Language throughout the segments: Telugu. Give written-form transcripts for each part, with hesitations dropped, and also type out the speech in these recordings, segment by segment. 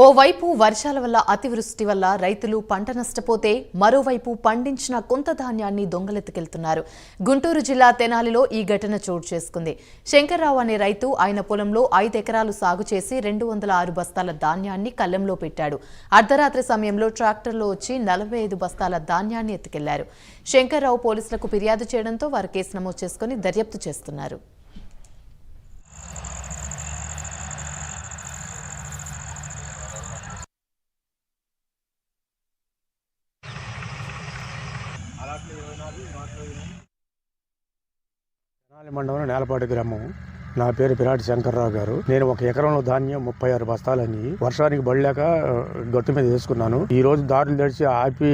ఓవైపు వర్షాల వల్ల అతివృష్టి వల్ల రైతులు పంట నష్టపోతే మరోవైపు పండించిన కొంత ధాన్యాన్ని దొంగలెత్తుకెళ్తున్నారు. గుంటూరు జిల్లా తెనాలిలో ఈ ఘటన చోటు చేసుకుంది. శంకర్రావు అనే రైతు ఆయన పొలంలో 5 ఎకరాలు సాగు చేసి 206 బస్తాల ధాన్యాన్ని కళ్లెంలో పెట్టాడు. అర్ధరాత్రి సమయంలో ట్రాక్టర్లో వచ్చి 45 బస్తాల ధాన్యాన్ని ఎత్తుకెళ్లారు. శంకర్రావు పోలీసులకు ఫిర్యాదు చేయడంతో వారు కేసు నమోదు చేసుకుని దర్యాప్తు చేస్తున్నారు. తెనాలి మండలం నేలపాటి గ్రామం. నా పేరు పిరాటి శంకర్రావు గారు. నేను 1 ఎకరంలో ధాన్యం 36 బస్తాలని వర్షానికి పడలేక గట్టు మీద వేసుకున్నాను. ఈ రోజు దారులు తడిచి ఆపి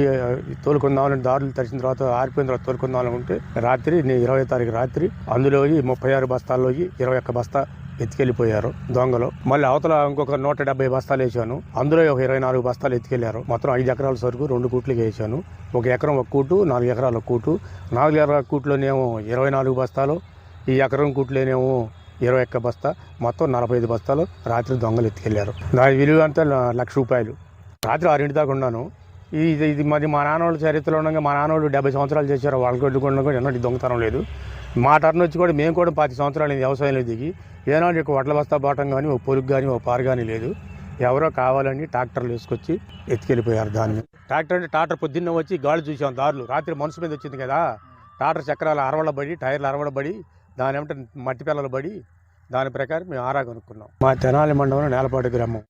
తోలుకుందామని దారులు తడిచిన తర్వాత ఆరిపోయిన తర్వాత తోలుకుందామనుకుంటే రాత్రి 20వ తారీఖు రాత్రి అందులో 36 బస్తాల్లో 21 బస్తా ఎత్తుకెళ్లిపోయారు దొంగలు. మళ్ళీ అవతల ఇంకొక 170 బస్తాలు వేసాను. అందులో ఒక 24 బస్తాలు ఎత్తుకెళ్లారు. మొత్తం 5 ఎకరాల సరుకు 2 కూట్లకి వేసాను. 1 ఎకరం 1 కూటు, 4 ఎకరాల కూటు. 4 ఎకరాల కూట్లోనేమో 24 బస్తాలు, ఈ ఎకరం కూట్లోనేమో 21 బస్తా, మొత్తం 45 బస్తాలు రాత్రి దొంగలు ఎత్తుకెళ్లారు. దాని విలువ అంతా ₹1,00,000. రాత్రి 6 దాకా ఉన్నాను. ఇది మరి మా నాన్నోళ్ళు చరిత్రలో ఉండగా మా నాన్నోళ్ళు 70 సంవత్సరాలు చేశారు. వాళ్ళకి కొట్టుకుండా కూడా ఎన్నటి దొంగతనం లేదు. మా టర్న్ వచ్చి కూడా మేము కూడా 10 సంవత్సరాలు వ్యవసాయంలో దిగి ఏనాడు ఒక వడ్ల బస్తా బాటం కానీ, ఒక పొరుగు కానీ, ఒక పారు కానీ లేదు. ఎవరో కావాలని ట్రాక్టర్లు వేసుకొచ్చి ఎత్తుకెళ్ళిపోయారు దాన్ని. ట్రాక్టర్ పొద్దున్న వచ్చి గాలి చూసాం దారులు. రాత్రి మనసు మీద వచ్చింది కదా, ట్రాక్టర్ చక్రాలు అరవడబడి, టైర్లు అరవడబడి, దాని ఏమంటే మట్టి పిల్లలు పడి, దాని ప్రకారం మేము ఆరా కొనుక్కున్నాం. మా తెనాలి మండలం నేలపాటి గ్రామం.